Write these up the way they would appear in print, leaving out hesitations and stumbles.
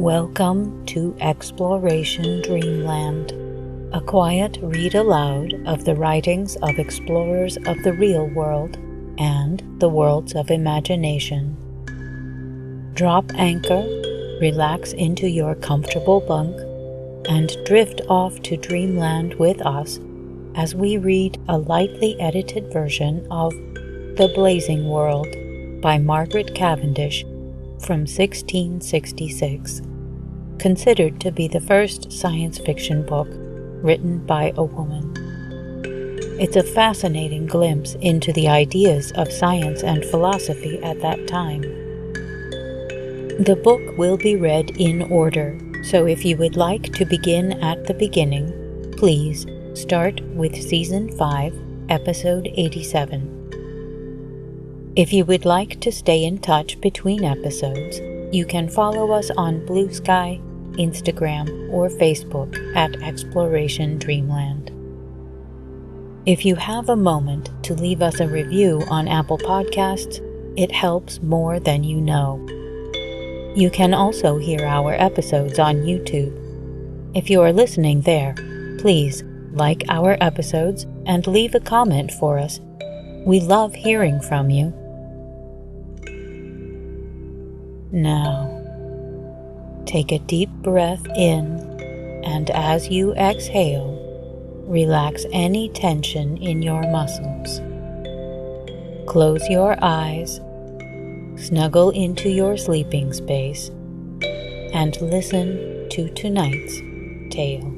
Welcome to Exploration Dreamland, a quiet read aloud of the writings of explorers of the real world and the worlds of imagination. Drop anchor, relax into your comfortable bunk, and drift off to Dreamland with us as we read a lightly edited version of The Blazing World by Margaret Cavendish from 1666, considered to be the first science fiction book written by a woman. It's a fascinating glimpse into the ideas of science and philosophy at that time. The book will be read in order, so if you would like to begin at the beginning, please start with Season 5, Episode 87. If you would like to stay in touch between episodes, you can follow us on Blue Sky, Instagram, or Facebook at Exploration Dreamland. If you have a moment to leave us a review on Apple Podcasts, it helps more than you know. You can also hear our episodes on YouTube. If you are listening there, please like our episodes and leave a comment for us. We love hearing from you. Now, take a deep breath in, and as you exhale, relax any tension in your muscles. Close your eyes, snuggle into your sleeping space, and listen to tonight's tale.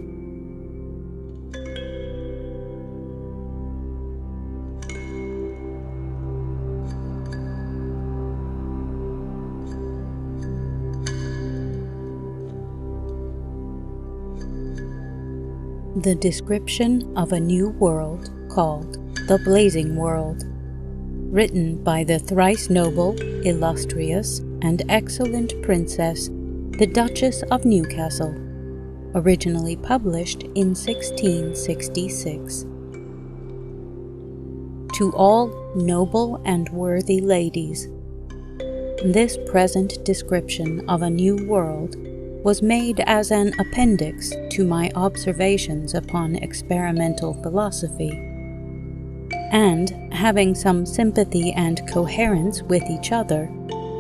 The description of a new world called The Blazing World, written by the thrice noble, illustrious, and excellent Princess, the Duchess of Newcastle, originally published in 1666. To all noble and worthy ladies, this present description of a new world was made as an appendix to my observations upon experimental philosophy, and, having some sympathy and coherence with each other,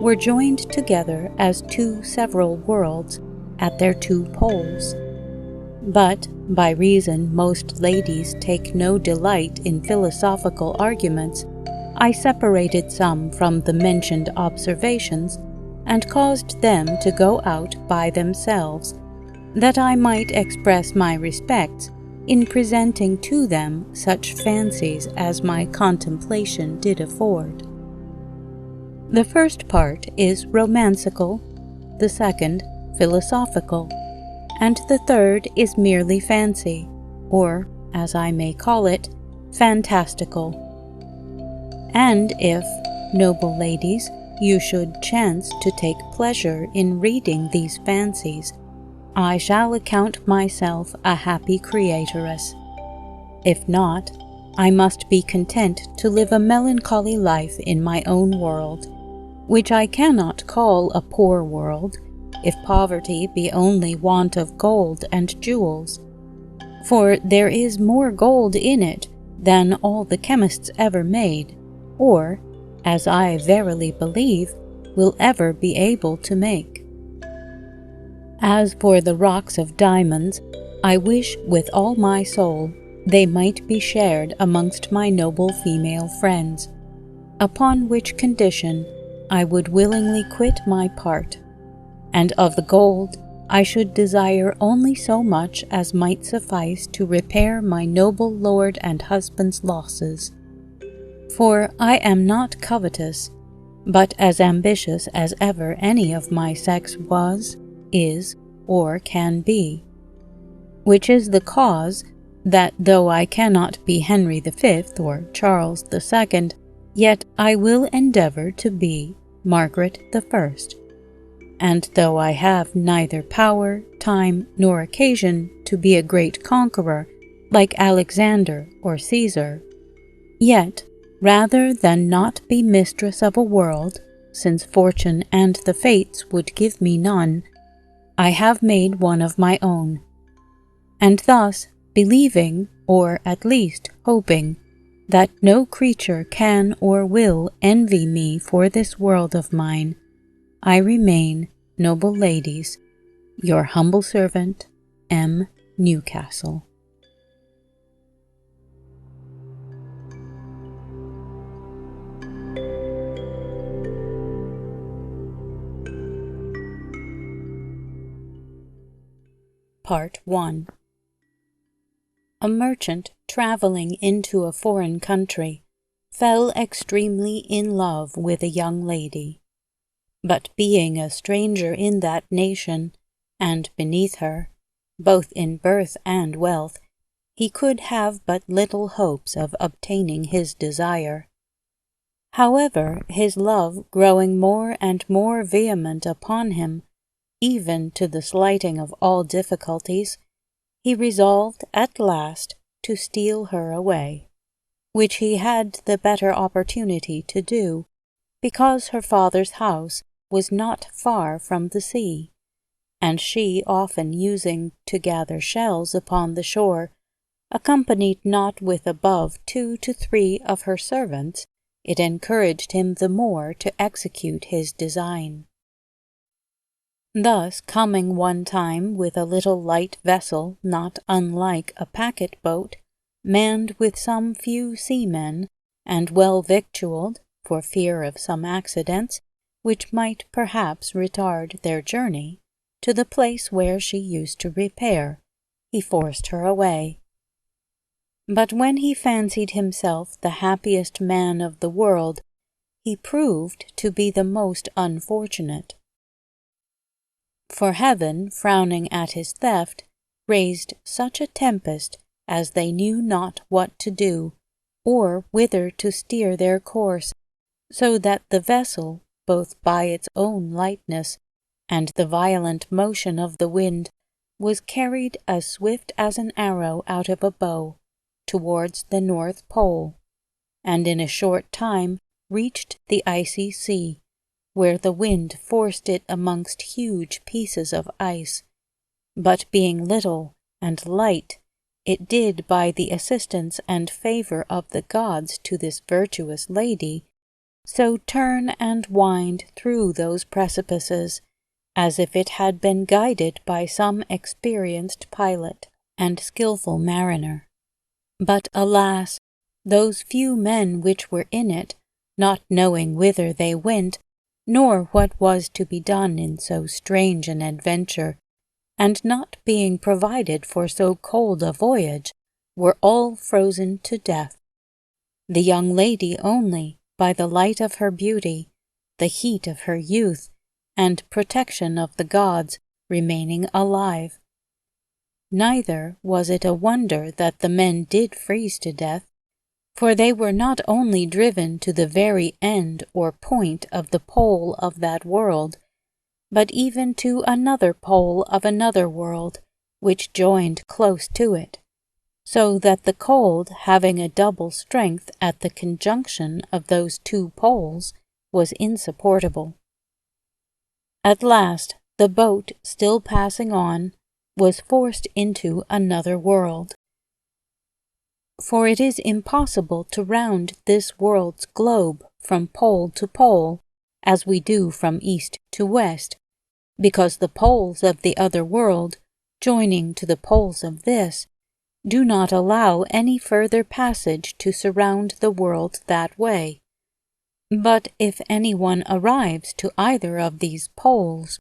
were joined together as two several worlds at their two poles. But, by reason most ladies take no delight in philosophical arguments, I separated some from the mentioned observations and caused them to go out by themselves, that I might express my respects in presenting to them such fancies as my contemplation did afford. The first part is romancical, the second philosophical, and the third is merely fancy, or, as I may call it, fantastical. And if, noble ladies, you should chance to take pleasure in reading these fancies, I shall account myself a happy creatoress. If not, I must be content to live a melancholy life in my own world, which I cannot call a poor world, if poverty be only want of gold and jewels, for there is more gold in it than all the chemists ever made, or, as I verily believe, will ever be able to make. As for the rocks of diamonds, I wish with all my soul they might be shared amongst my noble female friends, upon which condition I would willingly quit my part, and of the gold I should desire only so much as might suffice to repair my noble lord and husband's losses. For I am not covetous, but as ambitious as ever any of my sex was, is, or can be, which is the cause that though I cannot be Henry V or Charles II, yet I will endeavor to be Margaret I, and though I have neither power, time, nor occasion to be a great conqueror like Alexander or Caesar, yet rather than not be mistress of a world, since fortune and the fates would give me none, I have made one of my own, and thus, believing, or at least hoping, that no creature can or will envy me for this world of mine, I remain, noble ladies, your humble servant, M. Newcastle. Part 1. A merchant traveling into a foreign country fell extremely in love with a young lady, but being a stranger in that nation, and beneath her, both in birth and wealth, he could have but little hopes of obtaining his desire. However, his love growing more and more vehement upon him, even to the slighting of all difficulties, he resolved at last to steal her away, which he had the better opportunity to do, because her father's house was not far from the sea, and she often using to gather shells upon the shore, accompanied not with above 2 to 3 of her servants, it encouraged him the more to execute his design. Thus, coming one time with a little light vessel not unlike a packet boat, manned with some few seamen, and well victualled, for fear of some accidents, which might perhaps retard their journey, to the place where she used to repair, he forced her away. But when he fancied himself the happiest man of the world, he proved to be the most unfortunate. For heaven, frowning at his theft, raised such a tempest as they knew not what to do, or whither to steer their course, so that the vessel, both by its own lightness and the violent motion of the wind, was carried as swift as an arrow out of a bow, towards the North Pole, and in a short time reached the icy sea, where the wind forced it amongst huge pieces of ice, but being little and light, it did by the assistance and favour of the gods to this virtuous lady, so turn and wind through those precipices, as if it had been guided by some experienced pilot and skilful mariner. But alas, those few men which were in it, not knowing whither they went, nor what was to be done in so strange an adventure, and not being provided for so cold a voyage, were all frozen to death. The young lady only, by the light of her beauty, the heat of her youth, and protection of the gods, remaining alive. Neither was it a wonder that the men did freeze to death, for they were not only driven to the very end or point of the pole of that world, but even to another pole of another world, which joined close to it, so that the cold, having a double strength at the conjunction of those two poles, was insupportable. At last, the boat, still passing on, was forced into another world. For it is impossible to round this world's globe from pole to pole, as we do from east to west, because the poles of the other world, joining to the poles of this, do not allow any further passage to surround the world that way. But if anyone arrives to either of these poles,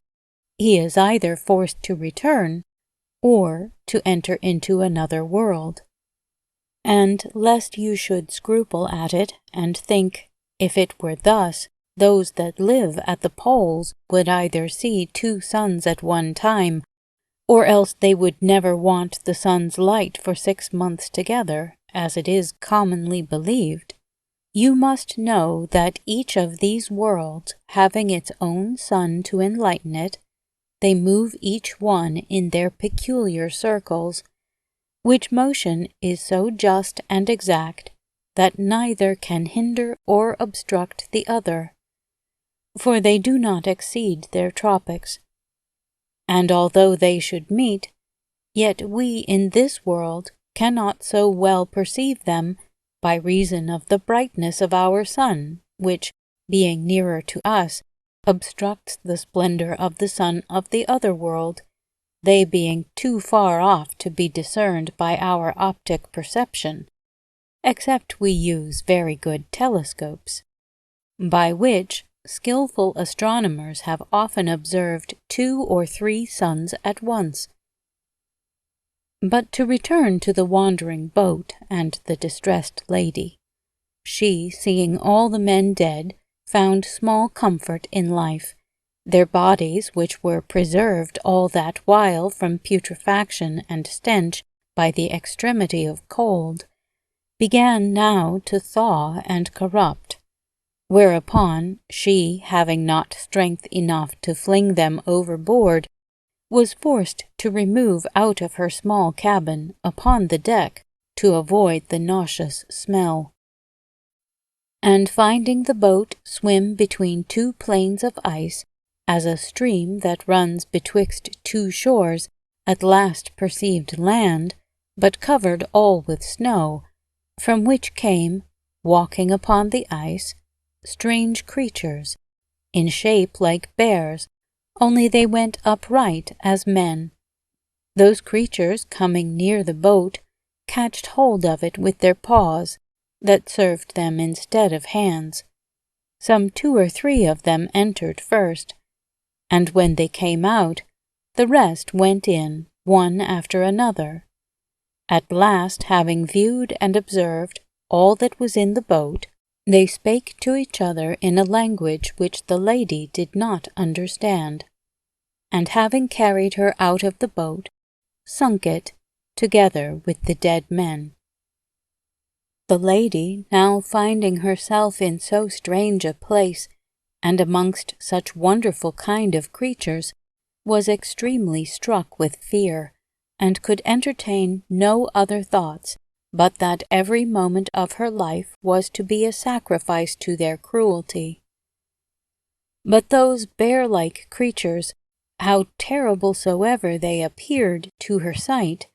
he is either forced to return, or to enter into another world. And lest you should scruple at it, and think, if it were thus, those that live at the poles would either see 2 suns at one time, or else they would never want the sun's light for 6 months together, as it is commonly believed, you must know that each of these worlds, having its own sun to enlighten it, they move each one in their peculiar circles, which motion is so just and exact that neither can hinder or obstruct the other, for they do not exceed their tropics. and although they should meet, yet we in this world cannot so well perceive them by reason of the brightness of our sun, which, being nearer to us, obstructs the splendor of the sun of the other world, they being too far off to be discerned by our optic perception, except we use very good telescopes, by which skilful astronomers have often observed 2 or 3 suns at once. But to return to the wandering boat and the distressed lady. She, seeing all the men dead, found small comfort in life. Their bodies, which were preserved all that while from putrefaction and stench by the extremity of cold, began now to thaw and corrupt, whereupon she, having not strength enough to fling them overboard, was forced to remove out of her small cabin upon the deck to avoid the nauseous smell. And finding the boat swim between 2 plains of ice, as a stream that runs betwixt 2 shores at last perceived land, but covered all with snow, from which came, walking upon the ice, strange creatures, in shape like bears, only they went upright as men. Those creatures, coming near the boat, catched hold of it with their paws, that served them instead of hands. Some 2 or 3 of them entered first, and when they came out, the rest went in, one after another. At last, having viewed and observed all that was in the boat, they spake to each other in a language which the lady did not understand, and having carried her out of the boat, sunk it, together with the dead men. The lady, now finding herself in so strange a place, and amongst such wonderful kind of creatures, was extremely struck with fear, and could entertain no other thoughts but that every moment of her life was to be a sacrifice to their cruelty. But those bear-like creatures, how terrible soever they appeared to her sight,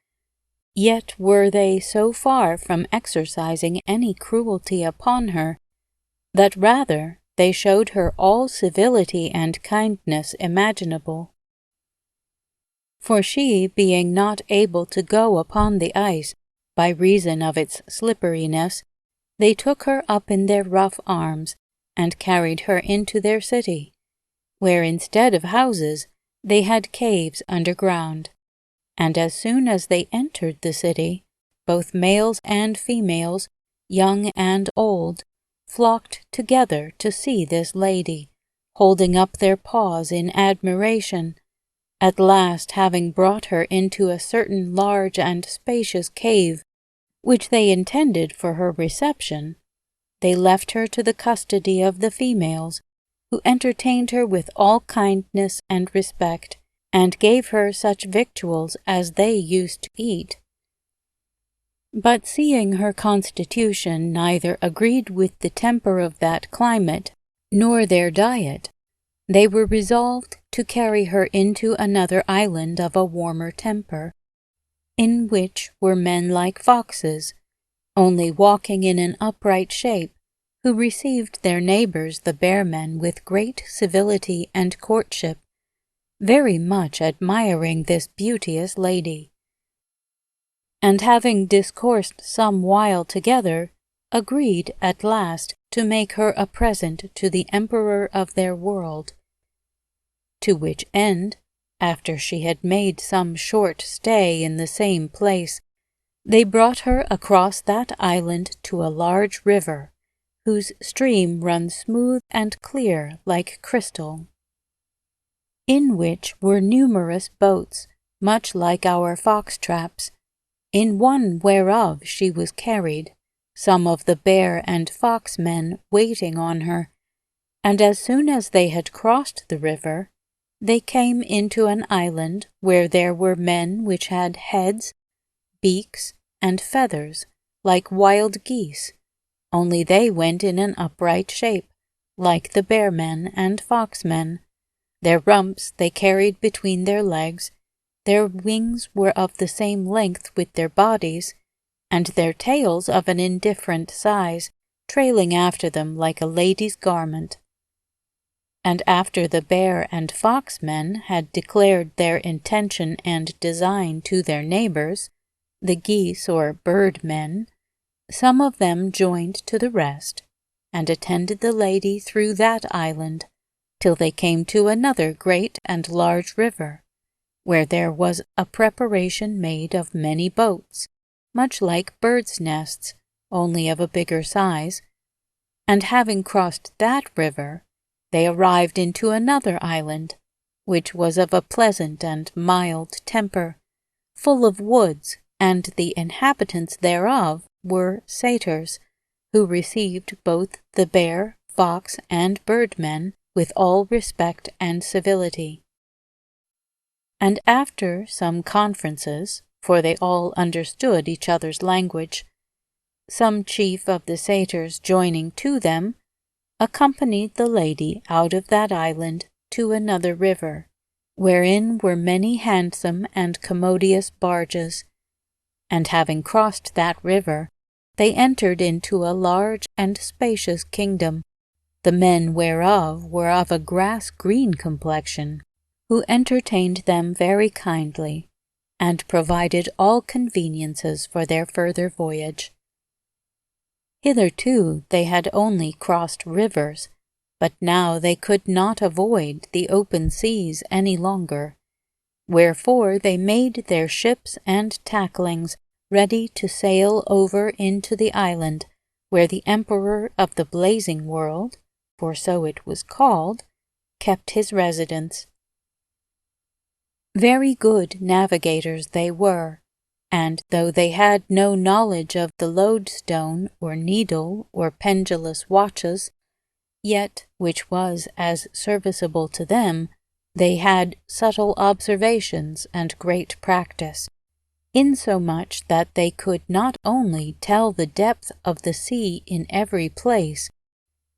yet were they so far from exercising any cruelty upon her, that rather they showed her all civility and kindness imaginable. For she, being not able to go upon the ice, by reason of its slipperiness, they took her up in their rough arms, and carried her into their city, where instead of houses they had caves underground. And as soon as they entered the city, both males and females, young and old, flocked together to see this lady, holding up their paws in admiration. At last, having brought her into a certain large and spacious cave, which they intended for her reception, they left her to the custody of the females, who entertained her with all kindness and respect, and gave her such victuals as they used to eat. But seeing her constitution neither agreed with the temper of that climate, nor their diet, they were resolved to carry her into another island of a warmer temper, in which were men like foxes, only walking in an upright shape, who received their neighbors the bear-men with great civility and courtship, very much admiring this beauteous lady. And having discoursed some while together, agreed at last to make her a present to the emperor of their world, to which end, after she had made some short stay in the same place, they brought her across that island to a large river, whose stream runs smooth and clear like crystal, in which were numerous boats, much like our fox-traps, in one whereof she was carried, some of the bear and fox men waiting on her, and as soon as they had crossed the river, they came into an island where there were men which had heads, beaks, and feathers, like wild geese, only they went in an upright shape, like the bear-men and fox-men. Their rumps they carried between their legs, their wings were of the same length with their bodies, and their tails of an indifferent size, trailing after them like a lady's garment. And after the bear and fox men had declared their intention and design to their neighbors, the geese or bird men, some of them joined to the rest, and attended the lady through that island, till they came to another great and large river, where there was a preparation made of many boats, much like birds' nests, only of a bigger size, and having crossed that river, they arrived into another island, which was of a pleasant and mild temper, full of woods, and the inhabitants thereof were satyrs, who received both the bear, fox, and birdmen with all respect and civility. And after some conferences, for they all understood each other's language, some chief of the satyrs joining to them, accompanied the lady out of that island to another river, wherein were many handsome and commodious barges, and having crossed that river, they entered into a large and spacious kingdom, the men whereof were of a grass-green complexion, who entertained them very kindly, and provided all conveniences for their further voyage. Hitherto they had only crossed rivers, but now they could not avoid the open seas any longer, wherefore they made their ships and tacklings ready to sail over into the island where the Emperor of the Blazing World, for so it was called, kept his residence. Very good navigators they were, and though they had no knowledge of the lodestone or needle or pendulous watches, yet, which was as serviceable to them, they had subtle observations and great practice, insomuch that they could not only tell the depth of the sea in every place,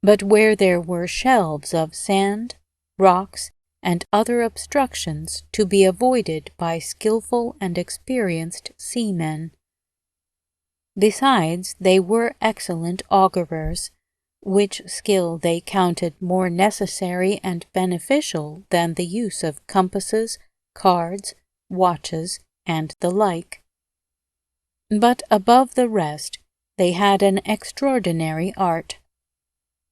but where there were shelves of sand, rocks, and other obstructions to be avoided by skilful and experienced seamen. Besides, they were excellent augurer, which skill they counted more necessary and beneficial than the use of compasses, cards, watches, and the like. But above the rest, they had an extraordinary art,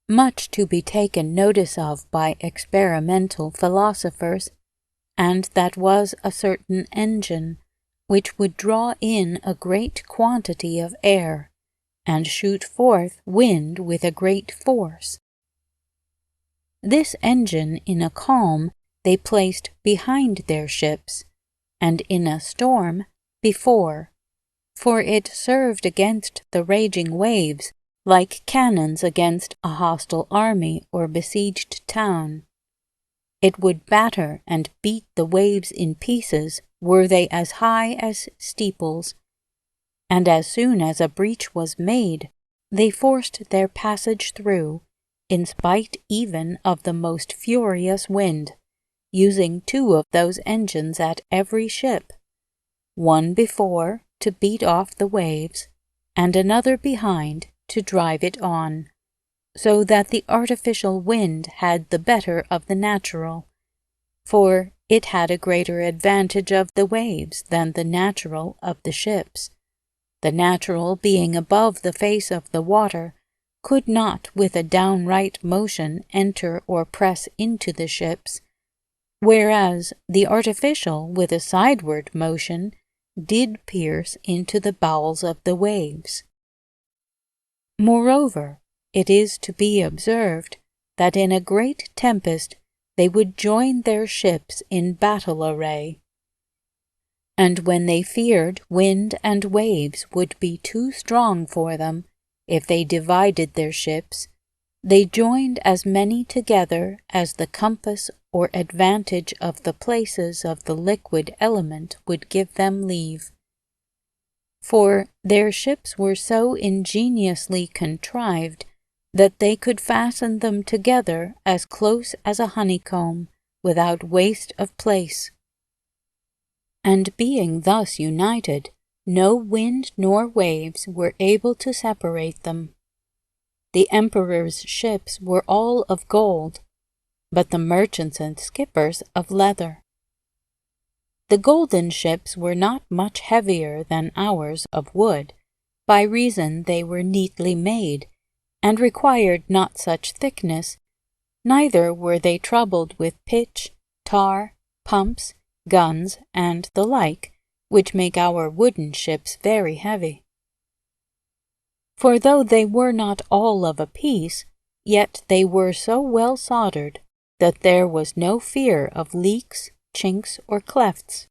much to be taken notice of by experimental philosophers, and that was a certain engine, which would draw in a great quantity of air, and shoot forth wind with a great force. This engine in a calm they placed behind their ships, and in a storm before, for it served against the raging waves, like cannons against a hostile army or besieged town. It would batter and beat the waves in pieces were they as high as steeples, and as soon as a breach was made, they forced their passage through, in spite even of the most furious wind, using 2 of those engines at every ship, one before to beat off the waves, and another behind to drive it on, so that the artificial wind had the better of the natural, for it had a greater advantage of the waves than the natural of the ships. The natural, being above the face of the water, could not with a downright motion enter or press into the ships, whereas the artificial, with a sideward motion, did pierce into the bowels of the waves. Moreover, it is to be observed that in a great tempest they would join their ships in battle array, and when they feared wind and waves would be too strong for them, if they divided their ships, they joined as many together as the compass or advantage of the places of the liquid element would give them leave. For their ships were so ingeniously contrived that they could fasten them together as close as a honeycomb, without waste of place. And being thus united, no wind nor waves were able to separate them. The emperor's ships were all of gold, but the merchants and skippers of leather. The golden ships were not much heavier than ours of wood, by reason they were neatly made, and required not such thickness, neither were they troubled with pitch, tar, pumps, guns, and the like, which make our wooden ships very heavy. For though they were not all of a piece, yet they were so well soldered that there was no fear of leaks, chinks, or clefts.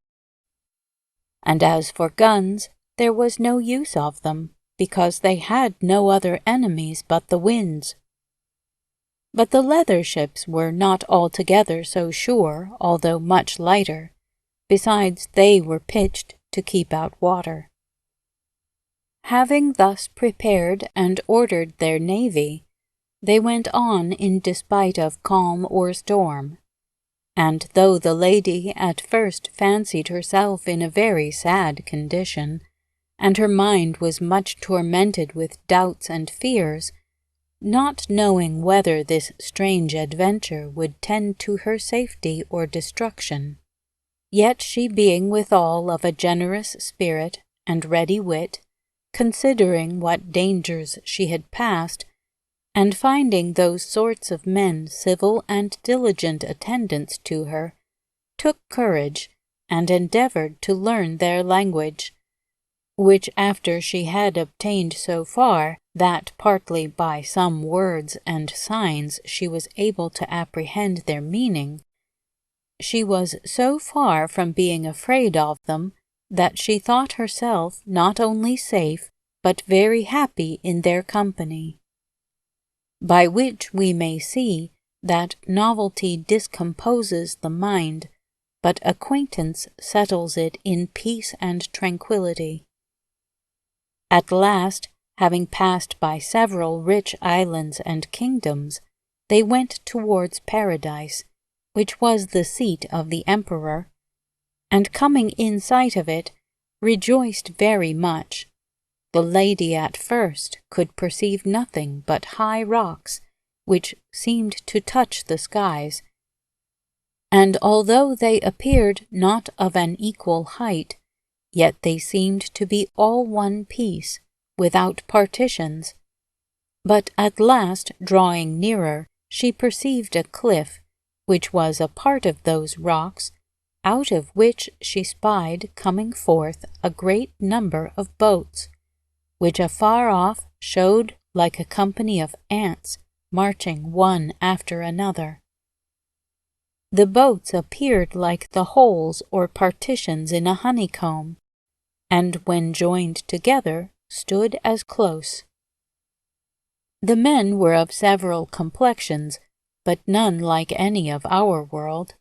And as for guns, there was no use of them, because they had no other enemies but the winds. But the leather ships were not altogether so sure, although much lighter. Besides, they were pitched to keep out water. Having thus prepared and ordered their navy, they went on in despite of calm or storm. And though the lady at first fancied herself in a very sad condition, and her mind was much tormented with doubts and fears, not knowing whether this strange adventure would tend to her safety or destruction, yet she being withal of a generous spirit and ready wit, considering what dangers she had passed, and finding those sorts of men civil and diligent attendants to her, took courage, and endeavoured to learn their language, which after she had obtained so far, that partly by some words and signs she was able to apprehend their meaning, she was so far from being afraid of them, that she thought herself not only safe, but very happy in their company. By which we may see that novelty discomposes the mind, but acquaintance settles it in peace and tranquillity. At last, having passed by several rich islands and kingdoms, they went towards Paradise, which was the seat of the emperor, and coming in sight of it, rejoiced very much. The lady at first could perceive nothing but high rocks, which seemed to touch the skies, and although they appeared not of an equal height, yet they seemed to be all one piece, without partitions. But at last, drawing nearer, she perceived a cliff, which was a part of those rocks, out of which she spied coming forth a great number of boats, which afar off showed like a company of ants marching one after another. The boats appeared like the holes or partitions in a honeycomb, and when joined together stood as close. The men were of several complexions, but none like any of our world.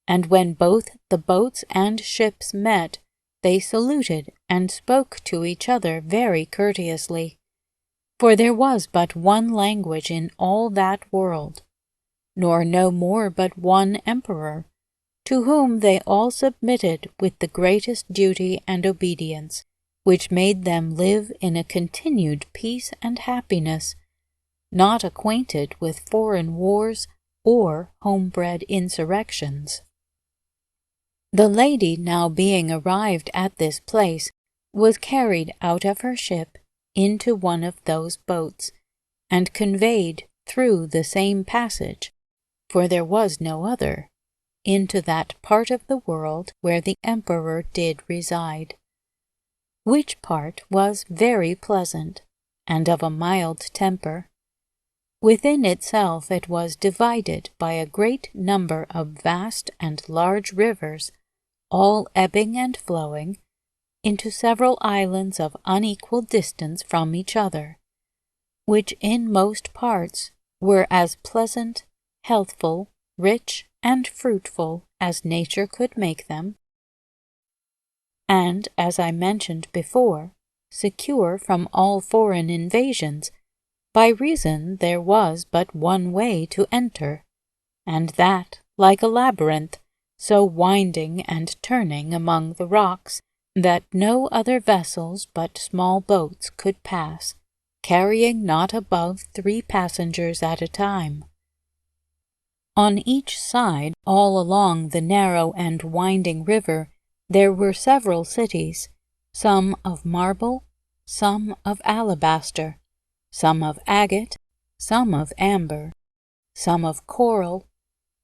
And when both the boats and ships met, they saluted and spoke to each other very courteously, for there was but one language in all that world, nor no more but one emperor, to whom they all submitted with the greatest duty and obedience, which made them live in a continued peace and happiness, not acquainted with foreign wars or home-bred insurrections. The lady, now being arrived at this place, was carried out of her ship into one of those boats, and conveyed through the same passage, for there was no other, into that part of the world where the emperor did reside, which part was very pleasant, and of a mild temper. Within itself it was divided by a great number of vast and large rivers, all ebbing and flowing, into several islands of unequal distance from each other, which in most parts were as pleasant, healthful, rich, and fruitful as nature could make them, and, as I mentioned before, secure from all foreign invasions, by reason there was but one way to enter, and that like a labyrinth, so winding and turning among the rocks that no other vessels but small boats could pass, carrying not above 3 passengers at a time. On each side, all along the narrow and winding river, there were several cities, some of marble, some of alabaster, some of agate, some of amber, some of coral,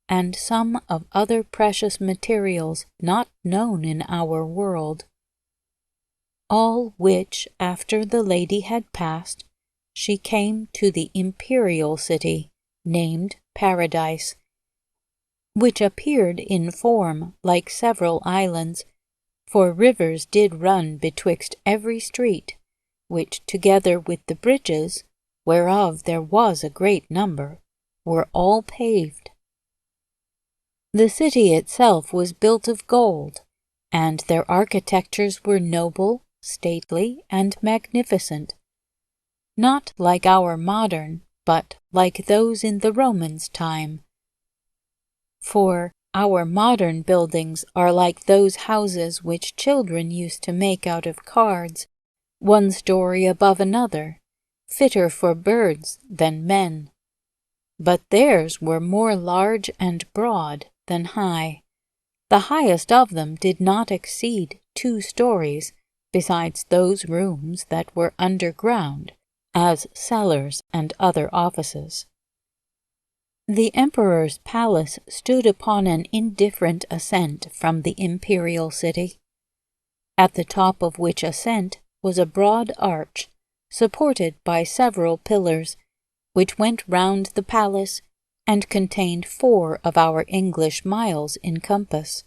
and some of other precious materials not known in our world. All which, after the lady had passed, she came to the imperial city, named Paradise, which appeared in form like several islands, for rivers did run betwixt every street, which together with the bridges, whereof there was a great number, were all paved. The city itself was built of gold, and their architectures were noble, stately, and magnificent, not like our modern, but like those in the Romans' time. For our modern buildings are like those houses which children used to make out of cards, one story above another, fitter for birds than men. But theirs were more large and broad than high. The highest of them did not exceed 2 stories, besides those rooms that were underground, as cellars and other offices. The emperor's palace stood upon an indifferent ascent from the imperial city, at the top of which ascent was a broad arch, supported by several pillars, which went round the palace and contained 4 of our English miles in compass.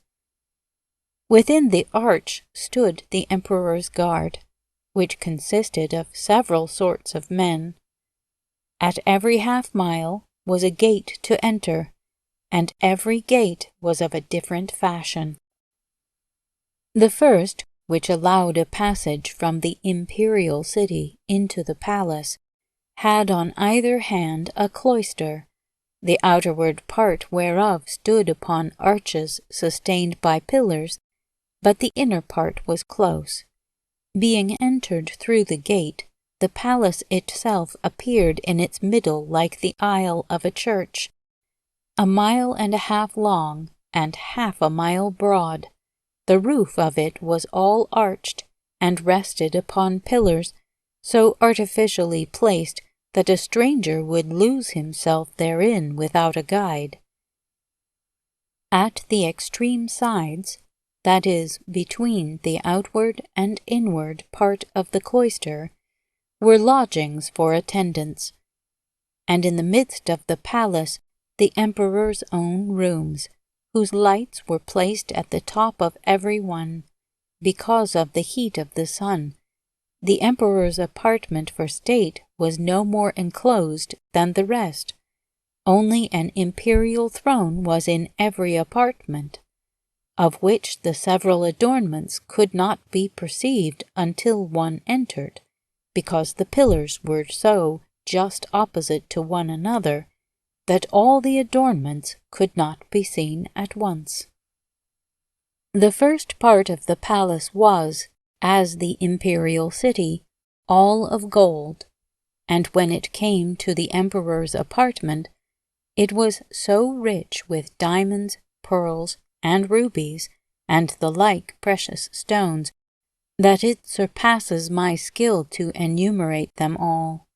Within the arch stood the emperor's guard, which consisted of several sorts of men. At every half-mile was a gate to enter, and every gate was of a different fashion. The first, which allowed a passage from the imperial city into the palace, had on either hand a cloister, the outerward part whereof stood upon arches sustained by pillars, but the inner part was close. Being entered through the gate, the palace itself appeared in its middle like the aisle of a church, 1.5 miles long and half a mile broad. The roof of it was all arched, and rested upon pillars so artificially placed that a stranger would lose himself therein without a guide. At the extreme sides, that is, between the outward and inward part of the cloister, were lodgings for attendants, and in the midst of the palace the emperor's own rooms, whose lights were placed at the top of every one, because of the heat of the sun. The emperor's apartment for state was no more enclosed than the rest. Only an imperial throne was in every apartment, of which the several adornments could not be perceived until one entered, because the pillars were so just opposite to one another that all the adornments could not be seen at once. The first part of the palace was, as the imperial city, all of gold, and when it came to the emperor's apartment, it was so rich with diamonds, pearls, and rubies, and the like precious stones, that it surpasses my skill to enumerate them all.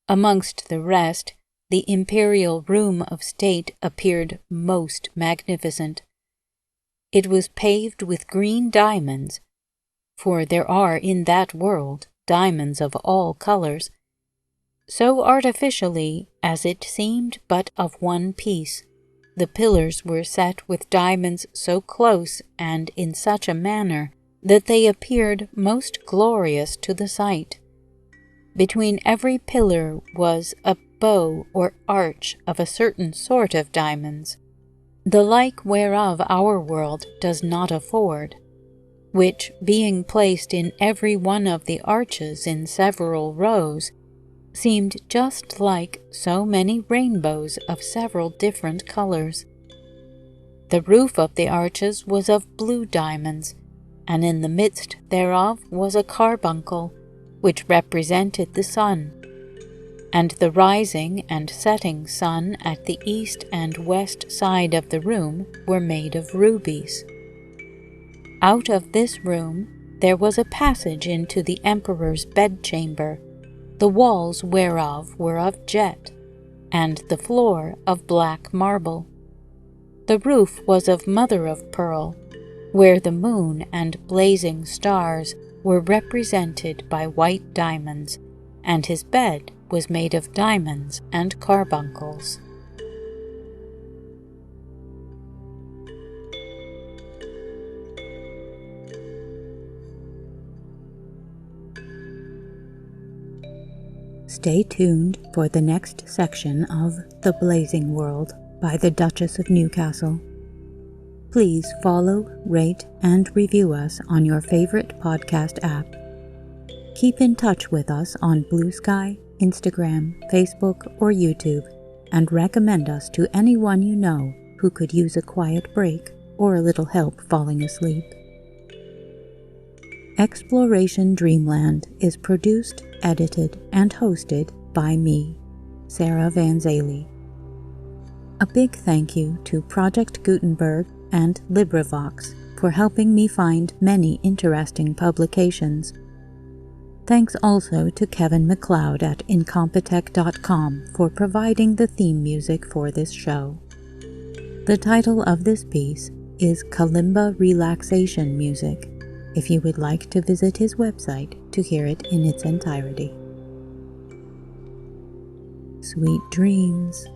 Amongst the rest, the imperial room of state appeared most magnificent. It was paved with green diamonds, for there are in that world diamonds of all colors, so artificially as it seemed but of one piece. The pillars were set with diamonds so close and in such a manner that they appeared most glorious to the sight. Between every pillar was a bow or arch of a certain sort of diamonds, the like whereof our world does not afford, which, being placed in every one of the arches in several rows, seemed just like so many rainbows of several different colors. The roof of the arches was of blue diamonds, and in the midst thereof was a carbuncle, which represented the sun. And the rising and setting sun at the east and west side of the room were made of rubies. Out of this room there was a passage into the emperor's bedchamber, the walls whereof were of jet, and the floor of black marble. The roof was of mother of pearl, where the moon and blazing stars were represented by white diamonds, and his bed was made of diamonds and carbuncles. Stay tuned for the next section of The Blazing World by the Duchess of Newcastle. Please follow, rate, and review us on your favorite podcast app. Keep in touch with us on Blue Sky, Instagram, Facebook, or YouTube, and recommend us to anyone you know who could use a quiet break or a little help falling asleep. Exploration Dreamland is produced, edited, and hosted by me, Sarah Van Zaley. A big thank you to Project Gutenberg and LibriVox for helping me find many interesting publications. Thanks also to Kevin MacLeod at Incompetech.com for providing the theme music for this show. The title of this piece is Kalimba Relaxation Music, if you would like to visit his website to hear it in its entirety. Sweet dreams.